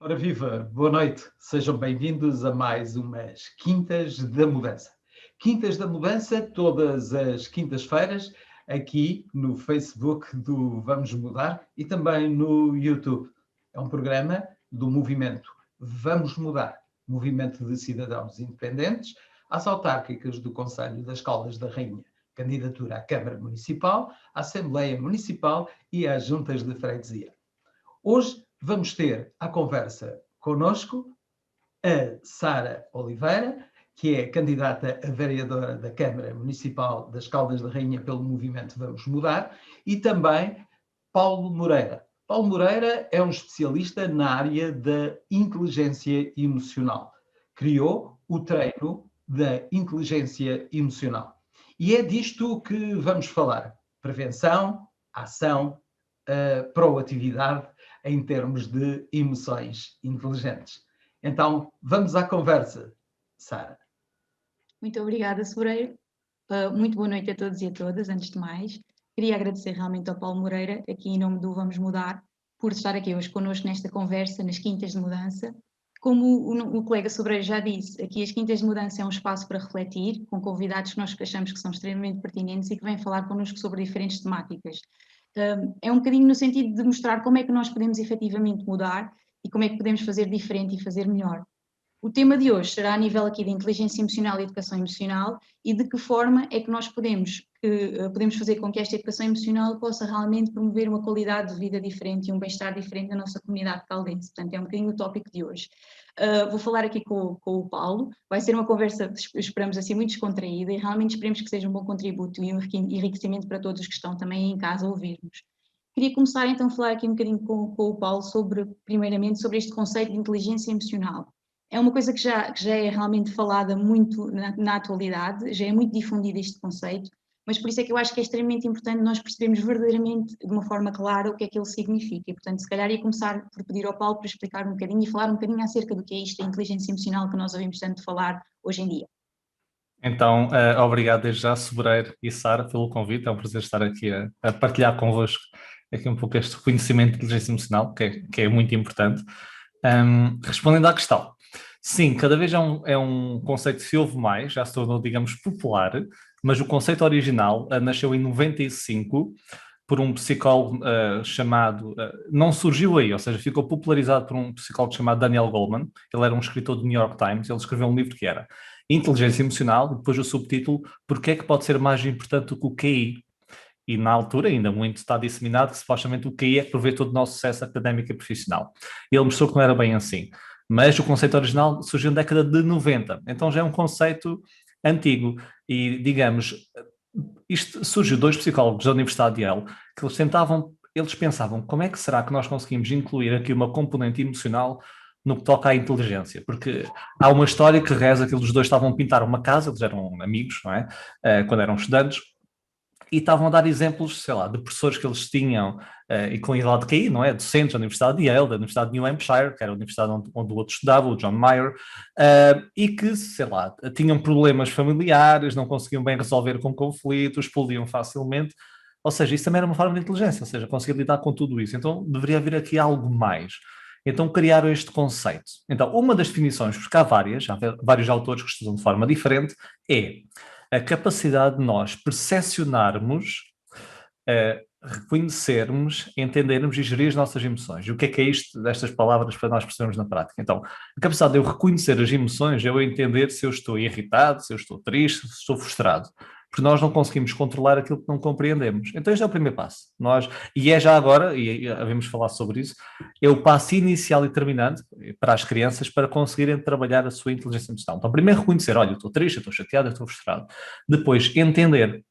Ora viva, boa noite, sejam bem-vindos a mais umas Quintas da Mudança. Quintas da Mudança, todas as quintas-feiras, aqui no Facebook do Vamos Mudar e também no YouTube. É um programa do movimento Vamos Mudar, movimento de cidadãos independentes, às autárquicas do Conselho das Caldas da Rainha, candidatura à Câmara Municipal, à Assembleia Municipal e às Juntas de Freguesia. Hoje vamos ter à conversa connosco a Sara Oliveira, que é candidata a vereadora da Câmara Municipal das Caldas da Rainha pelo movimento Vamos Mudar, e também Paulo Moreira. Paulo Moreira é um especialista na área da inteligência emocional. Criou o treino da inteligência emocional. E é disto que vamos falar. Prevenção, ação, proatividade em termos de emoções inteligentes. Então, vamos à conversa, Sara. Muito obrigada, Sobreiro. Muito boa noite a todos e a todas, antes de mais. Queria agradecer realmente ao Paulo Moreira, aqui em nome do Vamos Mudar, por estar aqui hoje connosco nesta conversa, nas Quintas de Mudança. Como o colega Sobreiro já disse, aqui as Quintas de Mudança é um espaço para refletir, com convidados que nós achamos que são extremamente pertinentes e que vêm falar connosco sobre diferentes temáticas. É um bocadinho no sentido de mostrar como é que nós podemos efetivamente mudar e como é que podemos fazer diferente e fazer melhor. O tema de hoje será a nível aqui de inteligência emocional e educação emocional e de que forma é que nós podemos fazer com que esta educação emocional possa realmente promover uma qualidade de vida diferente e um bem-estar diferente na nossa comunidade caldense. Portanto, é um bocadinho o tópico de hoje. Vou falar aqui com o Paulo, vai ser uma conversa, esperamos assim, muito descontraída e realmente esperemos que seja um bom contributo e um enriquecimento para todos os que estão também em casa a ouvir-nos. Queria começar então a falar aqui um bocadinho com o Paulo primeiramente, sobre este conceito de inteligência emocional. É uma coisa que já é realmente falada muito na atualidade, já é muito difundido este conceito, mas por isso é que eu acho que é extremamente importante nós percebermos verdadeiramente, de uma forma clara, o que é que ele significa. E, portanto, se calhar ia começar por pedir ao Paulo para explicar um bocadinho e falar um bocadinho acerca do que é isto, a inteligência emocional que nós ouvimos tanto falar hoje em dia. Então, obrigado desde já, Sobreiro e Sara, pelo convite. É um prazer estar aqui a partilhar convosco aqui um pouco este conhecimento de inteligência emocional, que é muito importante. Respondendo à questão, sim, cada vez é um conceito que se ouve mais, já se tornou, digamos, popular, mas o conceito original nasceu em 95 por um psicólogo chamado, não surgiu aí, ou seja, ficou popularizado por um psicólogo chamado Daniel Goleman. Ele era um escritor do New York Times, ele escreveu um livro que era Inteligência Emocional, e depois o subtítulo Porque é que pode ser mais importante do que o QI? E na altura ainda muito está disseminado que supostamente o QI é que provê todo o nosso sucesso académico e profissional. E ele mostrou que não era bem assim. Mas o conceito original surgiu na década de 90, então já é um conceito antigo. E, digamos, isto surgiu dois psicólogos da Universidade de Yale que eles pensavam como é que será que nós conseguimos incluir aqui uma componente emocional no que toca à inteligência, porque há uma história que reza que eles dois estavam a pintar uma casa, eles eram amigos, não é? Quando eram estudantes, e estavam a dar exemplos, sei lá, de professores que eles tinham e com idade de QI, não é? Docentes da Universidade de Yale, da Universidade de New Hampshire, que era a universidade onde o outro estudava, o John Mayer, e que, sei lá, tinham problemas familiares, não conseguiam bem resolver com conflitos, explodiam facilmente. Ou seja, isso também era uma forma de inteligência, ou seja, conseguir lidar com tudo isso. Então, deveria haver aqui algo mais. Então, criaram este conceito. Então, uma das definições, porque há vários autores que estudam de forma diferente, é a capacidade de nós percepcionarmos, reconhecermos, entendermos e gerir as nossas emoções. E o que é isto destas palavras para nós percebermos na prática? Então, a capacidade de eu reconhecer as emoções é eu entender se eu estou irritado, se eu estou triste, se estou frustrado. Porque nós não conseguimos controlar aquilo que não compreendemos. Então este é o primeiro passo. E é já agora, e havemos falar sobre isso, é o passo inicial e determinante para as crianças para conseguirem trabalhar a sua inteligência emocional. Então primeiro reconhecer, olha, eu estou triste, eu estou chateado, eu estou frustrado. Depois entender.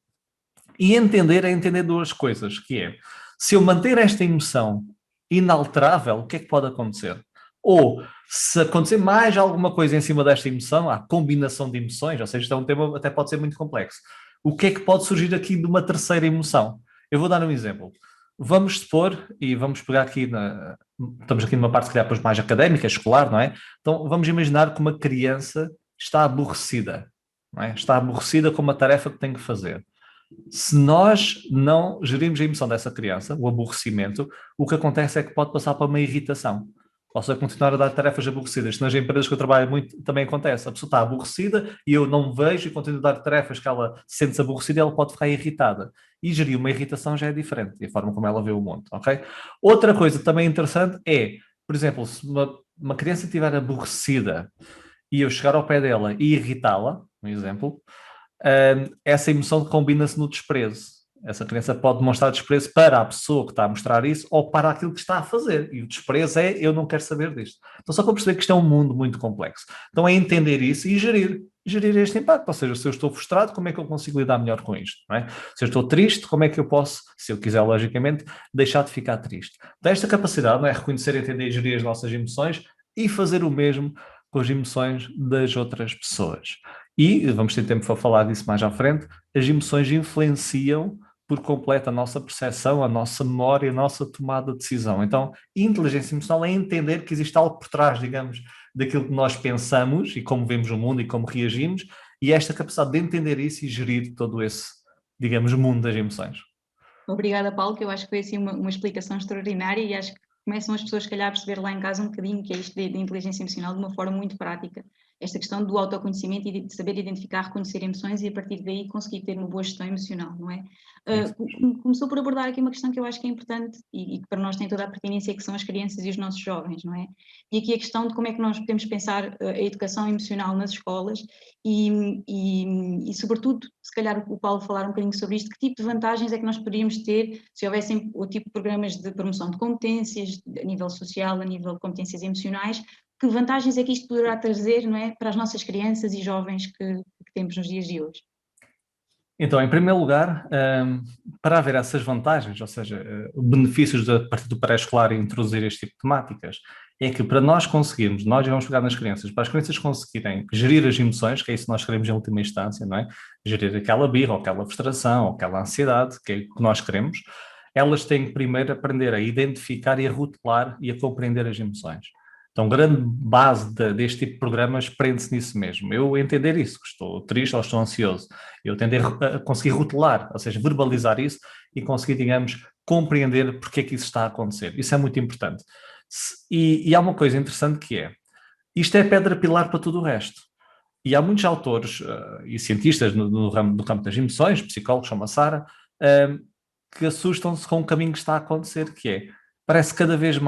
E entender é entender duas coisas, que é, se eu manter esta emoção inalterável, o que é que pode acontecer? Ou, se acontecer mais alguma coisa em cima desta emoção, a combinação de emoções, ou seja, isto é um tema até pode ser muito complexo. O que é que pode surgir aqui de uma terceira emoção? Eu vou dar um exemplo. Vamos supor, e vamos pegar aqui, estamos aqui numa parte, se calhar, mais académica, escolar, não é? Então, vamos imaginar que uma criança está aborrecida, não é? Está aborrecida com uma tarefa que tem que fazer. Se nós não gerirmos a emoção dessa criança, o aborrecimento, o que acontece é que pode passar para uma irritação. Posso continuar a dar tarefas aborrecidas. Nas empresas que eu trabalho muito também acontece. A pessoa está aborrecida e eu não vejo e continuo a dar tarefas que ela sente-se aborrecida e ela pode ficar irritada. E gerir uma irritação já é diferente, e a forma como ela vê o mundo, ok? Outra coisa também interessante é, por exemplo, se uma criança estiver aborrecida e eu chegar ao pé dela e irritá-la, um exemplo, essa emoção combina-se no desprezo. Essa criança pode demonstrar desprezo para a pessoa que está a mostrar isso ou para aquilo que está a fazer. E o desprezo é, eu não quero saber disto. Então, só para perceber que isto é um mundo muito complexo. Então, é entender isso e gerir este impacto. Ou seja, se eu estou frustrado, como é que eu consigo lidar melhor com isto? Não é? Se eu estou triste, como é que eu posso, se eu quiser, logicamente, deixar de ficar triste? Então, esta capacidade, não é, reconhecer, entender e gerir as nossas emoções e fazer o mesmo com as emoções das outras pessoas. E, vamos ter tempo para falar disso mais à frente, as emoções influenciam por completo a nossa percepção, a nossa memória, a nossa tomada de decisão. Então, inteligência emocional é entender que existe algo por trás, digamos, daquilo que nós pensamos e como vemos o mundo e como reagimos, e esta capacidade de entender isso e gerir todo esse, digamos, mundo das emoções. Obrigada, Paulo, que eu acho que foi assim uma explicação extraordinária e acho que começam as pessoas, se calhar, a perceber lá em casa um bocadinho que é isto de inteligência emocional de uma forma muito prática. Esta questão do autoconhecimento e de saber identificar, reconhecer emoções e a partir daí conseguir ter uma boa gestão emocional, não é? Começou por abordar aqui uma questão que eu acho que é importante e que para nós tem toda a pertinência, que são as crianças e os nossos jovens, não é? E aqui a questão de como é que nós podemos pensar a educação emocional nas escolas e sobretudo, se calhar o Paulo falar um bocadinho sobre isto, que tipo de vantagens é que nós poderíamos ter se houvessem o tipo de programas de promoção de competências a nível social, a nível de competências emocionais, que vantagens é que isto poderá trazer, não é, para as nossas crianças e jovens que temos nos dias de hoje? Então, em primeiro lugar, para haver essas vantagens, ou seja, benefícios a partir do pré-escolar e introduzir este tipo de temáticas, é que para nós conseguirmos, nós vamos pegar nas crianças, para as crianças conseguirem gerir as emoções, que é isso que nós queremos em última instância, não é? Gerir aquela birra, ou aquela frustração, ou aquela ansiedade, que é o que nós queremos, elas têm que primeiro aprender a identificar e a rotular e a compreender as emoções. Então, grande base deste tipo de programas prende-se nisso mesmo. Eu entender isso, que estou triste ou estou ansioso. Eu tender a conseguir rotular, ou seja, verbalizar isso e conseguir, digamos, compreender porque é que isso está a acontecer. Isso é muito importante. E há uma coisa interessante que é, isto é pedra pilar para tudo o resto. E há muitos autores e cientistas no ramo do campo das emoções, psicólogos como a Sara, que assustam-se com o caminho que está a acontecer, que é, parece cada vez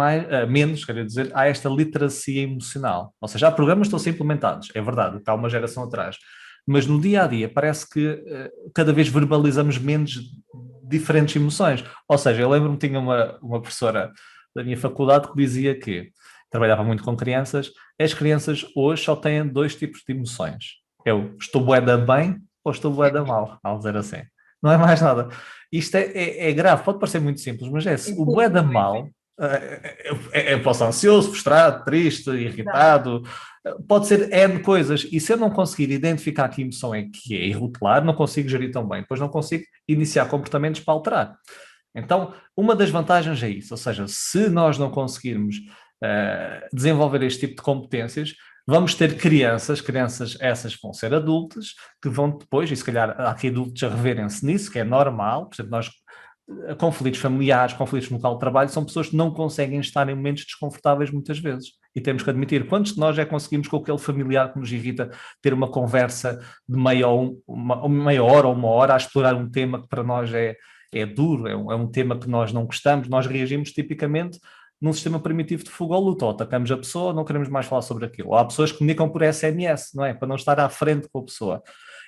menos, quer dizer, há esta literacia emocional. Ou seja, há programas que estão a ser implementados, é verdade, está uma geração atrás. Mas no dia-a-dia parece que cada vez verbalizamos menos diferentes emoções. Ou seja, eu lembro-me que tinha uma professora da minha faculdade que dizia que trabalhava muito com crianças, as crianças hoje só têm 2 tipos de emoções. Eu estou bué da bem ou estou bué da mal, ao dizer assim. Não é mais nada. Isto é grave, pode parecer muito simples, mas é o bué da mal, posso estar ansioso, frustrado, triste, irritado, pode ser N coisas, e se eu não conseguir identificar que emoção é que é e rotular, não consigo gerir tão bem, depois não consigo iniciar comportamentos para alterar. Então, uma das vantagens é isso, ou seja, se nós não conseguirmos desenvolver este tipo de competências, vamos ter crianças essas vão ser adultos, que vão depois, e se calhar há aqui adultos a reverem-se nisso, que é normal, por exemplo, nós, conflitos familiares, conflitos no local de trabalho, são pessoas que não conseguem estar em momentos desconfortáveis muitas vezes. E temos que admitir, quantos de nós já conseguimos com aquele familiar que nos irrita ter uma conversa de meia hora ou uma hora a explorar um tema que para nós é duro, é um tema que nós não gostamos, nós reagimos tipicamente num sistema primitivo de fuga ou luta, ou atacamos a pessoa, não queremos mais falar sobre aquilo. Ou há pessoas que comunicam por SMS, não é? Para não estar à frente com a pessoa.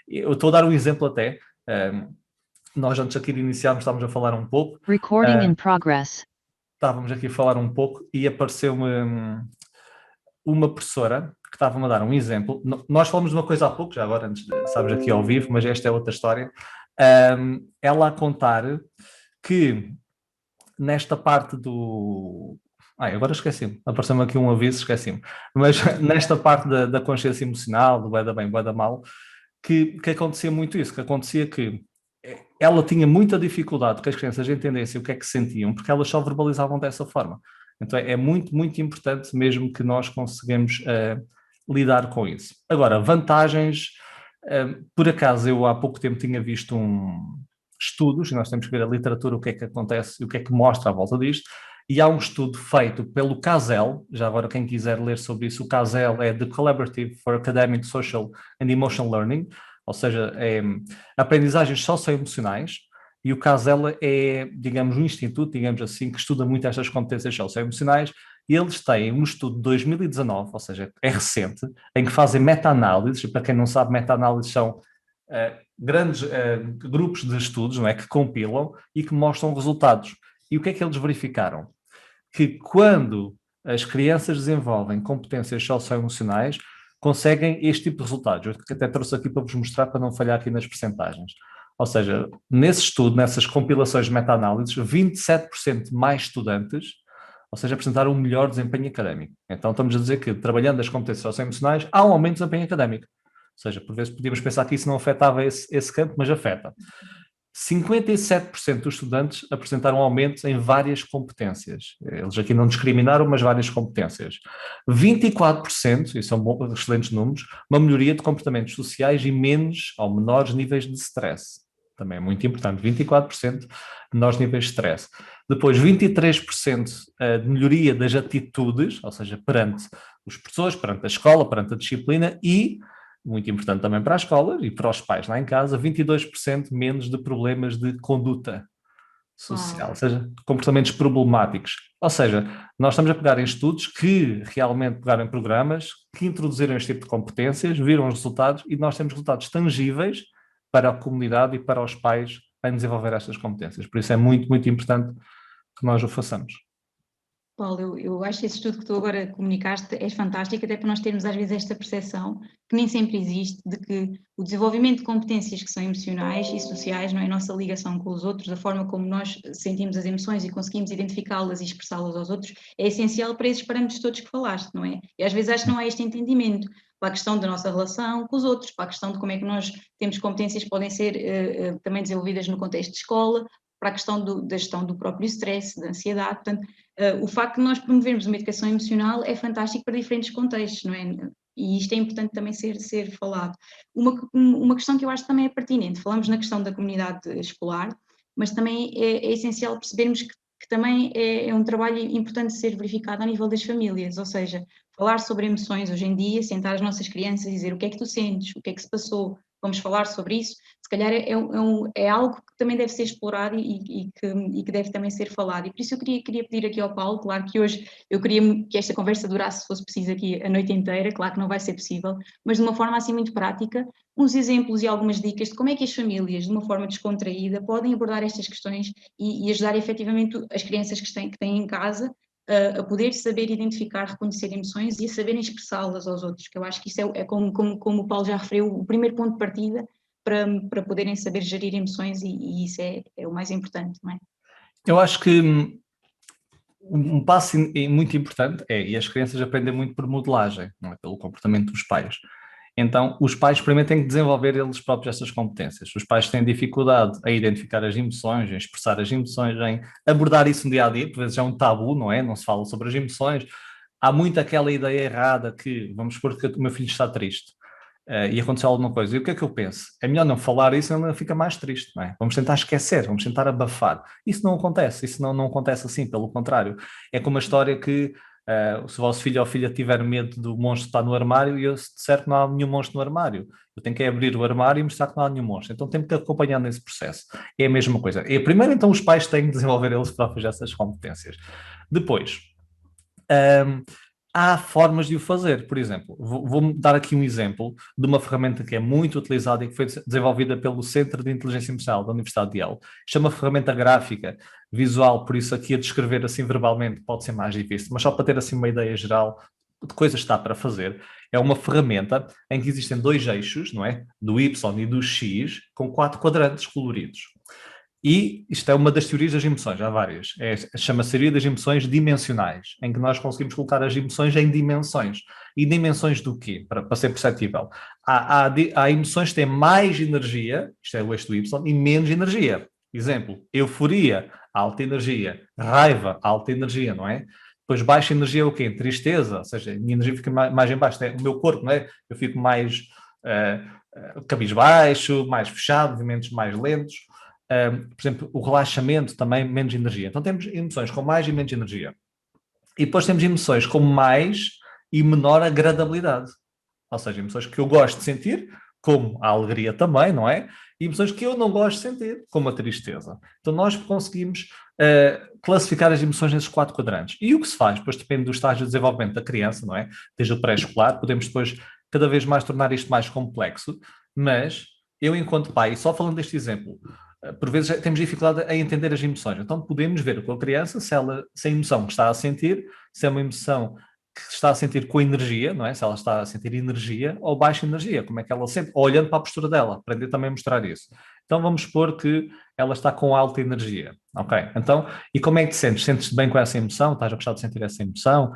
Eu estou a dar um exemplo até, nós antes aqui de iniciarmos estávamos a falar um pouco. Recording in progress. Estávamos aqui a falar um pouco e apareceu-me uma professora que estava-me a dar um exemplo. Nós falamos de uma coisa há pouco, já agora, antes sabes aqui ao vivo, mas esta é outra história. Ela a contar que nesta parte do... agora esqueci-me. Apareceu-me aqui um aviso, esqueci-me. Mas nesta parte da consciência emocional, do bué da bem, bué da mal, que acontecia muito isso, que acontecia que ela tinha muita dificuldade que as crianças entendessem o que é que sentiam, porque elas só verbalizavam dessa forma. Então é muito, muito importante mesmo que nós consigamos lidar com isso. Agora, vantagens... por acaso, eu há pouco tempo tinha visto estudos, e nós temos que ver a literatura, o que é que acontece, o que é que mostra à volta disto, E há um estudo feito pelo CASEL, já agora quem quiser ler sobre isso, o CASEL é The Collaborative for Academic, Social and Emotional Learning, ou seja, é aprendizagens socioemocionais, e o CASEL é, digamos, um instituto, digamos assim, que estuda muito estas competências socioemocionais, e eles têm um estudo de 2019, ou seja, é recente, em que fazem meta-análises. Para quem não sabe, meta-análises são grandes grupos de estudos, não é, que compilam e que mostram resultados. E o que é que eles verificaram? Que quando as crianças desenvolvem competências socioemocionais, conseguem este tipo de resultados. Eu até trouxe aqui para vos mostrar, para não falhar aqui nas percentagens. Ou seja, nesse estudo, nessas compilações de meta-análises, 27% mais estudantes, ou seja, apresentaram um melhor desempenho académico. Então estamos a dizer que, trabalhando as competências socioemocionais, há um aumento de desempenho académico. Ou seja, por vezes podíamos pensar que isso não afetava esse campo, mas afeta. 57% dos estudantes apresentaram aumentos em várias competências. Eles aqui não discriminaram, mas várias competências. 24%, e são excelentes números, uma melhoria de comportamentos sociais e menos ou menores níveis de stress. Também é muito importante, 24% menores níveis de stress. Depois, 23% de melhoria das atitudes, ou seja, perante os professores, perante a escola, perante a disciplina e, muito importante também para as escolas e para os pais lá em casa, 22% menos de problemas de conduta social, ou seja, comportamentos problemáticos. Ou seja, nós estamos a pegar em estudos que realmente pegaram em programas, que introduziram este tipo de competências, viram os resultados e nós temos resultados tangíveis para a comunidade e para os pais em desenvolver estas competências. Por isso é muito, muito importante que nós o façamos. Paulo, eu acho que esse estudo que tu agora comunicaste é fantástico, até para nós termos às vezes esta percepção, que nem sempre existe, de que o desenvolvimento de competências que são emocionais e sociais, não é, a nossa ligação com os outros, a forma como nós sentimos as emoções e conseguimos identificá-las e expressá-las aos outros, é essencial para esses parâmetros todos que falaste, não é? E às vezes acho que não há este entendimento para a questão da nossa relação com os outros, para a questão de como é que nós temos competências que podem ser também desenvolvidas no contexto de escola, para a questão da gestão do próprio stress, da ansiedade. Portanto, o facto de nós promovermos uma educação emocional é fantástico para diferentes contextos, não é? E isto é importante também ser falado. Uma questão que eu acho que também é pertinente, falamos na questão da comunidade escolar, mas também é essencial percebermos que também é um trabalho importante de ser verificado a nível das famílias, ou seja, falar sobre emoções hoje em dia, sentar as nossas crianças e dizer o que é que tu sentes, o que é que se passou, vamos falar sobre isso, se calhar é algo que também deve ser explorado e que deve também ser falado. E por isso eu queria pedir aqui ao Paulo, claro que hoje eu queria que esta conversa durasse, se fosse preciso, aqui a noite inteira, claro que não vai ser possível, mas de uma forma assim muito prática, uns exemplos e algumas dicas de como é que as famílias, de uma forma descontraída, podem abordar estas questões e ajudar efetivamente as crianças que têm em casa a poder saber identificar, reconhecer emoções e a saberem expressá-las aos outros, que eu acho que isso é como o Paulo já referiu, o primeiro ponto de partida para poderem saber gerir emoções e isso é o mais importante, não é? Eu acho que um passo muito importante e as crianças aprendem muito por modelagem, não é? Pelo comportamento dos pais. Então, os pais primeiro têm que desenvolver eles próprios estas competências. Os pais têm dificuldade em identificar as emoções, em expressar as emoções, em abordar isso no dia a dia, por vezes é um tabu, não é? Não se fala sobre as emoções. Há muito aquela ideia errada que, vamos supor que o meu filho está triste e aconteceu alguma coisa. E o que é que eu penso? É melhor não falar isso, ele fica mais triste, não é? Vamos tentar esquecer, vamos tentar abafar. Isso não acontece, isso não acontece assim, pelo contrário. É como a história que se o vosso filho ou filha tiver medo do monstro que está no armário e eu se disser que não há nenhum monstro no armário, eu tenho que abrir o armário e mostrar que não há nenhum monstro. Então temos que acompanhar nesse processo. É a mesma coisa. E primeiro, então, os pais têm que desenvolver eles próprios essas competências. Depois, há formas de o fazer. Por exemplo, vou dar aqui um exemplo de uma ferramenta que é muito utilizada e que foi desenvolvida pelo Centro de Inteligência Emocional da Universidade de Yale. Chama ferramenta gráfica, visual, por isso aqui a descrever assim verbalmente pode ser mais difícil, mas só para ter assim uma ideia geral de coisas que está para fazer. É uma ferramenta em que existem dois eixos, não é? Do Y e do X, com 4 quadrantes coloridos. E isto é uma das teorias das emoções, há várias. Chama-se teoria das emoções dimensionais, em que nós conseguimos colocar as emoções em dimensões. E dimensões do quê? Para ser perceptível. Há emoções que têm mais energia, isto é o eixo do Y, e menos energia. Exemplo, euforia, alta energia. Raiva, alta energia, não é? Depois baixa energia é o quê? Tristeza, ou seja, a minha energia fica mais em baixo. É o meu corpo, não é? Eu fico mais cabisbaixo, mais fechado, movimentos mais lentos. por exemplo, o relaxamento também, menos energia. Então temos emoções com mais e menos energia. E depois temos emoções com mais e menor agradabilidade. Ou seja, emoções que eu gosto de sentir, como a alegria também, não é? E emoções que eu não gosto de sentir, como a tristeza. Então nós conseguimos classificar as emoções nesses 4 quadrantes. E o que se faz, depois depende do estágio de desenvolvimento da criança, não é? Desde o pré-escolar, podemos depois cada vez mais tornar isto mais complexo, mas eu, enquanto pai, só falando deste exemplo, por vezes temos dificuldade em entender as emoções. Então podemos ver com a criança se a emoção que está a sentir, se é uma emoção que está a sentir com energia, não é? Se ela está a sentir energia ou baixa energia, como é que ela sente? Ou olhando para a postura dela, aprender também a mostrar isso. Então vamos supor que ela está com alta energia, ok? Então, e como é que te sentes? Sentes-te bem com essa emoção? Estás a gostar de sentir essa emoção?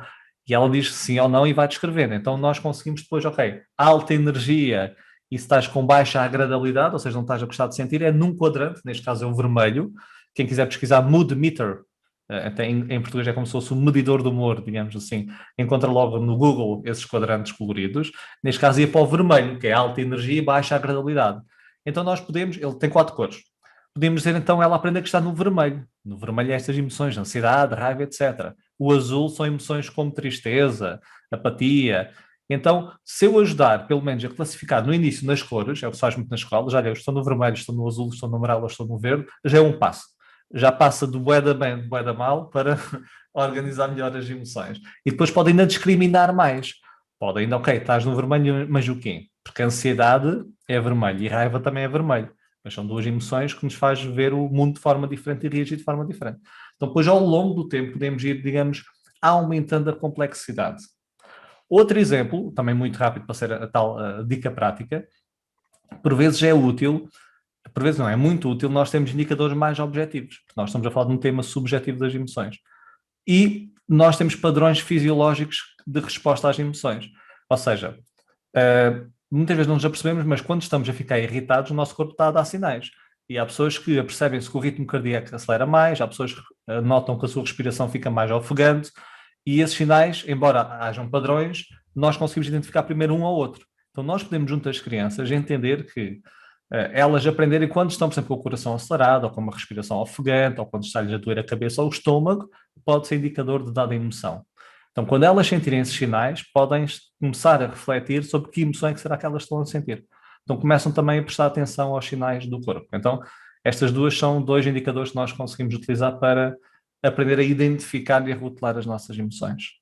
E ela diz sim ou não e vai descrevendo. Então nós conseguimos depois, ok, alta energia e se estás com baixa agradabilidade, ou seja, não estás a gostar de sentir, é num quadrante, neste caso é o vermelho. Quem quiser pesquisar mood meter, até em português é como se fosse um medidor do humor, digamos assim, encontra logo no Google esses quadrantes coloridos. Neste caso ia para o vermelho, que é alta energia e baixa agradabilidade. Então nós podemos, ele tem 4 cores, podemos dizer então ela aprende a gostar no vermelho. No vermelho é estas emoções, ansiedade, raiva, etc. O azul são emoções como tristeza, apatia. Então, se eu ajudar, pelo menos, a classificar no início nas cores, é o que se faz muito na escola, já eu estou no vermelho, estou no azul, estou no amarelo, estou no verde, já é um passo. Já passa do bué da bem, do bué da mal, para organizar melhor as emoções. E depois pode ainda discriminar mais. Pode ainda, ok, estás no vermelho, mas o quê? Porque a ansiedade é vermelho e raiva também é vermelho. Mas são 2 emoções que nos faz ver o mundo de forma diferente e reagir de forma diferente. Então, depois, ao longo do tempo, podemos ir, digamos, aumentando a complexidade. Outro exemplo, também muito rápido para ser a tal dica prática, por vezes é útil, por vezes não, é muito útil, nós temos indicadores mais objetivos, porque nós estamos a falar de um tema subjetivo das emoções. E nós temos padrões fisiológicos de resposta às emoções. Ou seja, muitas vezes não nos apercebemos, mas quando estamos a ficar irritados, o nosso corpo está a dar sinais. E há pessoas que apercebem-se que o ritmo cardíaco acelera mais, há pessoas que notam que a sua respiração fica mais ofegante, e esses sinais, embora hajam padrões, nós conseguimos identificar primeiro um ao outro. Então nós podemos, junto às crianças, entender que elas aprenderem quando estão, por exemplo, com o coração acelerado, ou com uma respiração ofegante, ou quando está-lhes a doer a cabeça ou o estômago, pode ser indicador de dada emoção. Então, quando elas sentirem esses sinais, podem começar a refletir sobre que emoção é que será que elas estão a sentir. Então, começam também a prestar atenção aos sinais do corpo. Então, estas duas são 2 indicadores que nós conseguimos utilizar para aprender a identificar e a rotular as nossas emoções.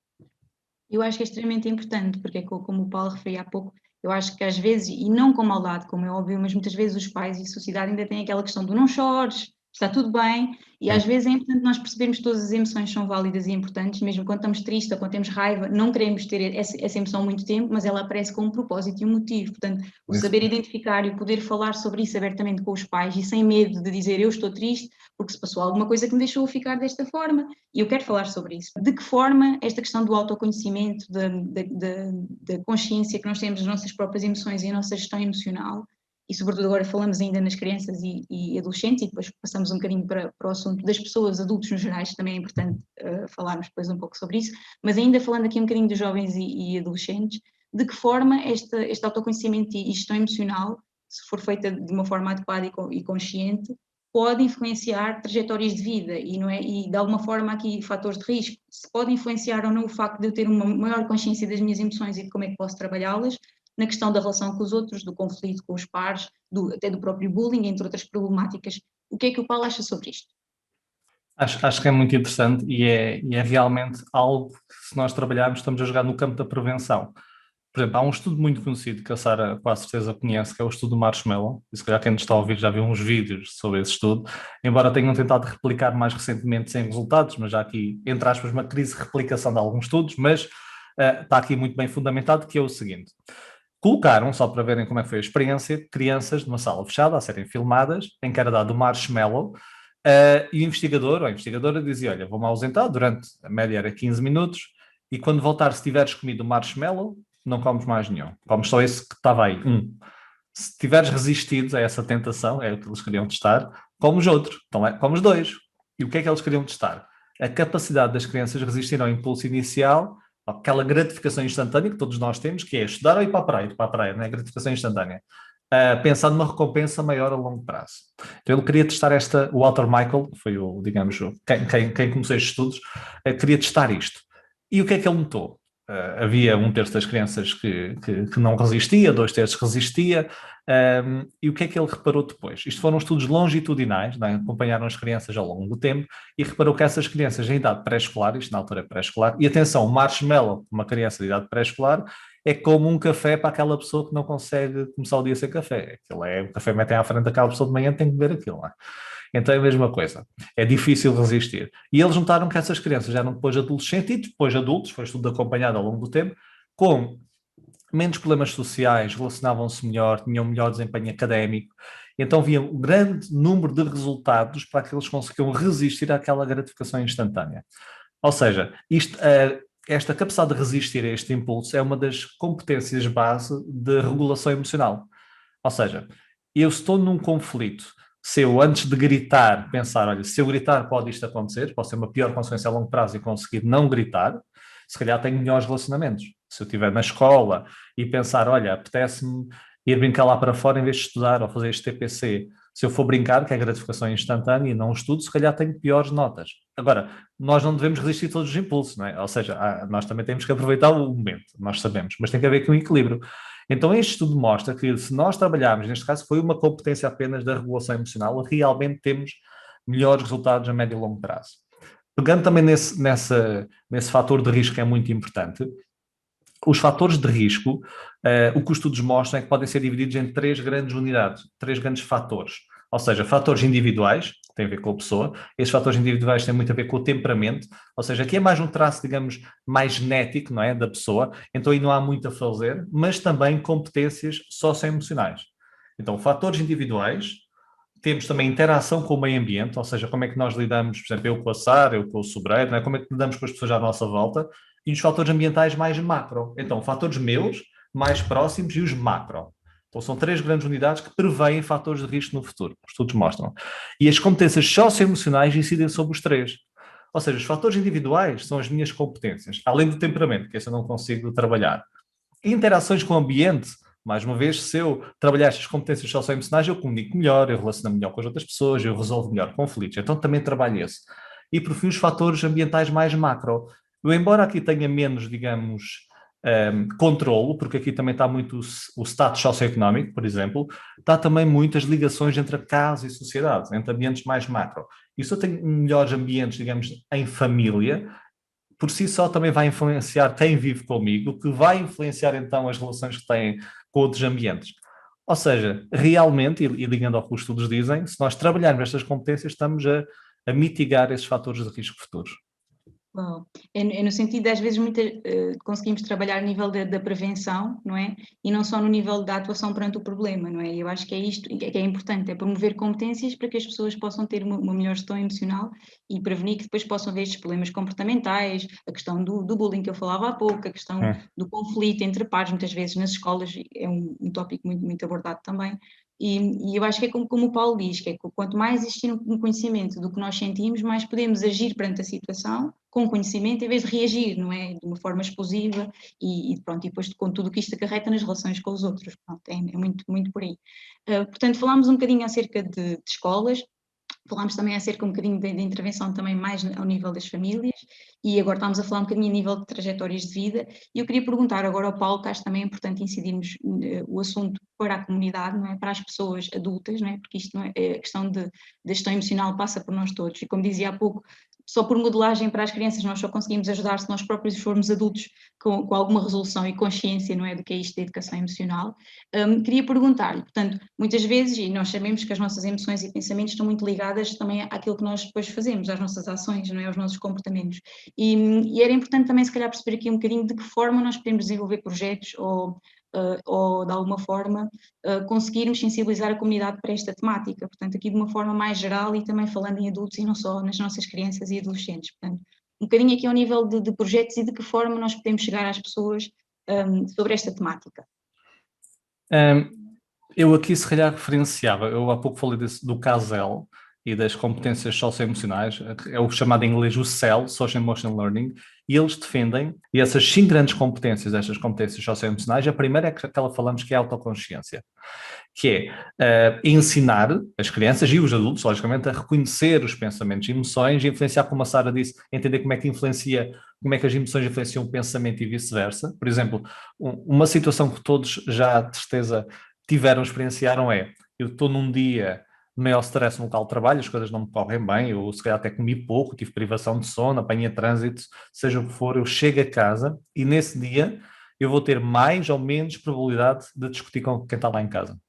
Eu acho que é extremamente importante, porque como o Paulo referia há pouco, eu acho que às vezes, e não com maldade, como é óbvio, mas muitas vezes os pais e a sociedade ainda têm aquela questão do não chores, está tudo bem, e às vezes é importante nós percebermos que todas as emoções são válidas e importantes, mesmo quando estamos tristes ou quando temos raiva, não queremos ter essa emoção muito tempo, mas ela aparece com um propósito e um motivo. Portanto, o saber identificar e o poder falar sobre isso abertamente com os pais e sem medo de dizer eu estou triste porque se passou alguma coisa que me deixou ficar desta forma e eu quero falar sobre isso. De que forma esta questão do autoconhecimento, da consciência que nós temos das nossas próprias emoções e a nossa gestão emocional, e sobretudo agora falamos ainda nas crianças e adolescentes, e depois passamos um bocadinho para o assunto das pessoas, adultos no geral, também é importante falarmos depois um pouco sobre isso, mas ainda falando aqui um bocadinho dos jovens e adolescentes, de que forma este autoconhecimento e gestão emocional, se for feita de uma forma adequada e consciente, pode influenciar trajetórias de vida e, não é, e de alguma forma aqui fatores de risco, se pode influenciar ou não o facto de eu ter uma maior consciência das minhas emoções e de como é que posso trabalhá-las, na questão da relação com os outros, do conflito com os pares, até do próprio bullying, entre outras problemáticas. O que é que o Paulo acha sobre isto? Acho que é muito interessante e é realmente algo que, se nós trabalharmos, estamos a jogar no campo da prevenção. Por exemplo, há um estudo muito conhecido que a Sara com certeza conhece, que é o estudo do Marshmallow, e se calhar quem nos está a ouvir já viu uns vídeos sobre esse estudo, embora tenham tentado replicar mais recentemente sem resultados, mas já aqui, entre aspas, uma crise de replicação de alguns estudos, mas está aqui muito bem fundamentado, que é o seguinte: colocaram, só para verem como é que foi a experiência, crianças numa sala fechada a serem filmadas, em que era dado o marshmallow, e o investigador ou a investigadora dizia: olha, vou-me ausentar durante, a média era 15 minutos, e quando voltar, se tiveres comido o marshmallow, não comes mais nenhum, comes só esse que estava aí, Se tiveres resistido a essa tentação, é o que eles queriam testar, comes outro, então comes 2. E o que é que eles queriam testar? A capacidade das crianças resistir ao impulso inicial, aquela gratificação instantânea que todos nós temos, que é estudar ou ir para a praia, não é gratificação instantânea. pensar numa recompensa maior a longo prazo. Então ele queria testar o Walter Michael, que foi quem começou estes estudos, queria testar isto. E o que é que ele notou? Havia 1/3 das crianças que não resistia, 2/3 resistia, e o que é que ele reparou depois? Isto foram estudos longitudinais, né? Acompanharam as crianças ao longo do tempo e reparou que essas crianças em idade pré-escolar, isto na altura é pré-escolar, e atenção, o marshmallow, uma criança de idade pré-escolar, é como um café para aquela pessoa que não consegue começar o dia sem café. O café metem à frente daquela pessoa de manhã, tem que beber aquilo, não é? Então é a mesma coisa, é difícil resistir. E eles notaram que essas crianças eram depois adolescentes e depois adultos, foi tudo acompanhado ao longo do tempo, com menos problemas sociais, relacionavam-se melhor, tinham melhor desempenho académico, então havia um grande número de resultados para que eles conseguiam resistir àquela gratificação instantânea. Ou seja, esta capacidade de resistir a este impulso é uma das competências base de regulação emocional. Ou seja, eu estou num conflito, se eu antes de gritar pensar, olha, se eu gritar pode isto acontecer, pode ser uma pior consequência a longo prazo e conseguir não gritar, se calhar tenho melhores relacionamentos. Se eu estiver na escola e pensar, olha, apetece-me ir brincar lá para fora em vez de estudar ou fazer este TPC, se eu for brincar, que é gratificação instantânea e não estudo, se calhar tenho piores notas. Agora, nós não devemos resistir a todos os impulsos, não é? Ou seja, nós também temos que aproveitar o momento, nós sabemos, mas tem que haver aqui um equilíbrio. Então este estudo mostra que se nós trabalharmos, neste caso foi uma competência apenas da regulação emocional, realmente temos melhores resultados a médio e longo prazo. Pegando também nesse fator de risco que é muito importante, os fatores de risco, o que os estudos mostram é que podem ser divididos em 3 grandes unidades, 3 grandes fatores. Ou seja, fatores individuais, que têm a ver com a pessoa, esses fatores individuais têm muito a ver com o temperamento, ou seja, aqui é mais um traço, digamos, mais genético, não é, da pessoa, então aí não há muito a fazer, mas também competências socioemocionais. Então, fatores individuais, temos também interação com o meio ambiente, ou seja, como é que nós lidamos, por exemplo, eu com a Sara, eu com o Sobreiro, não é? Como é que lidamos com as pessoas à nossa volta, e os fatores ambientais mais macro. Então, fatores meus, mais próximos, e os macro. Então, são 3 grandes unidades que prevêem fatores de risco no futuro, os estudos mostram. E as competências socioemocionais incidem sobre os 3. Ou seja, os fatores individuais são as minhas competências, além do temperamento, que esse eu não consigo trabalhar. Interações com o ambiente, mais uma vez, se eu trabalhar estas competências socioemocionais, eu comunico melhor, eu relaciono melhor com as outras pessoas, eu resolvo melhor conflitos. Então também trabalho esse. E por fim, os fatores ambientais mais macro. Eu, embora aqui tenha menos, digamos, controlo, porque aqui também está muito o status socioeconómico, por exemplo, está também muitas ligações entre a casa e a sociedade, entre ambientes mais macro. E se eu tenho melhores ambientes, digamos, em família, por si só também vai influenciar quem vive comigo, que vai influenciar então as relações que têm com outros ambientes. Ou seja, realmente, e ligando ao que os estudos dizem, se nós trabalharmos estas competências, estamos a mitigar esses fatores de risco futuros. Bom, é no sentido de, às vezes, conseguimos trabalhar a nível da prevenção, não é? E não só no nível da atuação perante o problema, não é? Eu acho que é isto que é importante, é promover competências para que as pessoas possam ter uma melhor gestão emocional e prevenir que depois possam ver estes problemas comportamentais, a questão do bullying que eu falava há pouco, a questão do conflito entre pares, muitas vezes nas escolas é um tópico muito, muito abordado também. E eu acho que é como o Paulo diz, que é que quanto mais existir um conhecimento do que nós sentimos, mais podemos agir perante a situação com conhecimento, em vez de reagir, não é? De uma forma explosiva e pronto, e depois com tudo o que isto acarreta nas relações com os outros. Pronto, é muito, muito por aí. Portanto, falámos um bocadinho acerca de escolas, falámos também acerca um bocadinho de intervenção também mais ao nível das famílias e agora estamos a falar um bocadinho a nível de trajetórias de vida e eu queria perguntar agora ao Paulo, que acho também importante incidirmos o assunto para a comunidade, não é? Para as pessoas adultas, não é? Porque isto não é, a questão da gestão emocional passa por nós todos e como dizia há pouco, só por modelagem para as crianças nós só conseguimos ajudar se nós próprios formos adultos com alguma resolução e consciência, não é, do que é isto da educação emocional. Queria perguntar-lhe, portanto, muitas vezes, e nós sabemos que as nossas emoções e pensamentos estão muito ligadas também àquilo que nós depois fazemos, às nossas ações, não é, aos nossos comportamentos. E era importante também, se calhar, perceber aqui um bocadinho de que forma nós podemos desenvolver projetos ou de alguma forma conseguirmos sensibilizar a comunidade para esta temática, portanto aqui de uma forma mais geral e também falando em adultos e não só nas nossas crianças e adolescentes, portanto um bocadinho aqui ao nível de projetos e de que forma nós podemos chegar às pessoas sobre esta temática. Eu aqui se calhar referenciava, eu há pouco falei do CASEL, e das competências socioemocionais, é o chamado em inglês o SEL, Social Emotional Learning, e eles defendem, e essas 5 grandes competências, estas competências socioemocionais, a primeira é aquela que falamos que é a autoconsciência, que é ensinar as crianças e os adultos, logicamente, a reconhecer os pensamentos e emoções e influenciar, como a Sara disse, entender como é que influencia, como é que as emoções influenciam o pensamento e vice-versa. Por exemplo, uma situação que todos já, de certeza, experienciaram é, eu estou num dia de maior stress no local de trabalho, as coisas não me correm bem, eu se calhar até comi pouco, tive privação de sono, apanhei trânsito, seja o que for, eu chego a casa e nesse dia eu vou ter mais ou menos probabilidade de discutir com quem está lá em casa.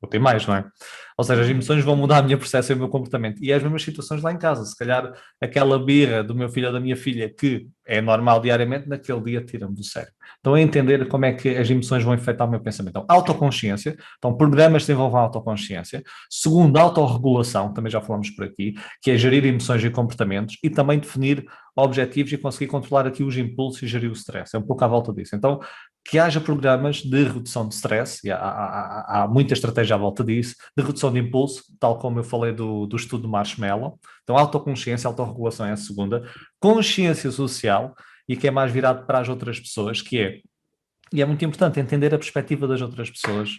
Vou ter mais, não é? Ou seja, as emoções vão mudar a minha percepção e o meu comportamento. E é as mesmas situações lá em casa. Se calhar aquela birra do meu filho ou da minha filha, que é normal diariamente, naquele dia tira-me do sério. Então é entender como é que as emoções vão afetar o meu pensamento. Então, autoconsciência. Então, programas que desenvolvam autoconsciência. Segundo, autorregulação, também já falamos por aqui, que é gerir emoções e comportamentos e também definir objetivos e conseguir controlar aqui os impulsos e gerir o stress. É um pouco à volta disso. Então, que haja programas de redução de stress, e há muita estratégia à volta disso, de redução de impulso, tal como eu falei do estudo do Marshmallow. Então, autoconsciência, autorregulação é a segunda. Consciência social, e que é mais virado para as outras pessoas, e é muito importante entender a perspectiva das outras pessoas.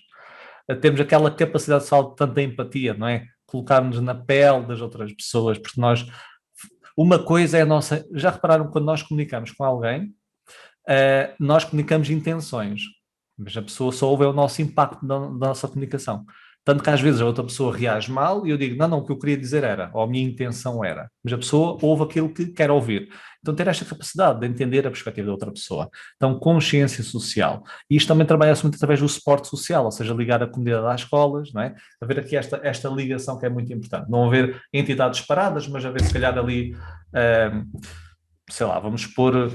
Temos aquela capacidade de falar de tanta empatia, não é? Colocar-nos na pele das outras pessoas, porque uma coisa é a nossa... Já repararam, quando nós comunicamos com alguém, nós comunicamos intenções, mas a pessoa só ouve o nosso impacto da nossa comunicação. Tanto que às vezes a outra pessoa reage mal e eu digo, não, o que eu queria dizer era, ou a minha intenção era, mas a pessoa ouve aquilo que quer ouvir. Então ter esta capacidade de entender a perspectiva da outra pessoa. Então consciência social. E isto também trabalha-se muito através do suporte social, ou seja, ligar a comunidade às escolas, não é? Haver aqui esta ligação que é muito importante. Não haver entidades separadas, mas haver se calhar ali, sei lá, vamos pôr...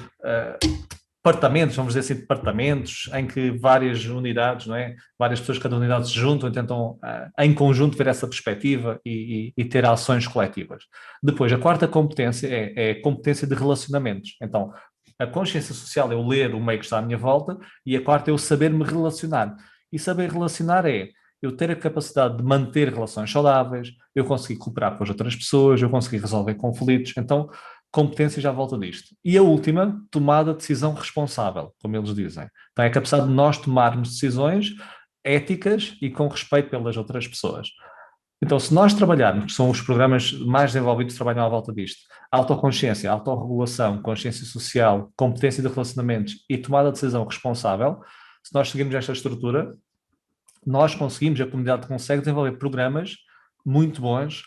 departamentos, vamos dizer assim, departamentos em que várias unidades, não é? Várias pessoas de cada unidade se juntam e tentam em conjunto ver essa perspectiva e ter ações coletivas. Depois, a quarta competência é a competência de relacionamentos. Então, a consciência social é o ler o meio que está à minha volta e a quarta é o saber me relacionar. E saber relacionar é eu ter a capacidade de manter relações saudáveis, eu conseguir cooperar com as outras pessoas, eu conseguir resolver conflitos. Então, competência já volta disto. E a última, tomada de decisão responsável, como eles dizem. Então é a capacidade de nós tomarmos decisões éticas e com respeito pelas outras pessoas. Então, se nós trabalharmos, que são os programas mais desenvolvidos que trabalham à volta disto, autoconsciência, autorregulação, consciência social, competência de relacionamentos e tomada de decisão responsável, se nós seguirmos esta estrutura, nós conseguimos, a comunidade consegue desenvolver programas muito bons,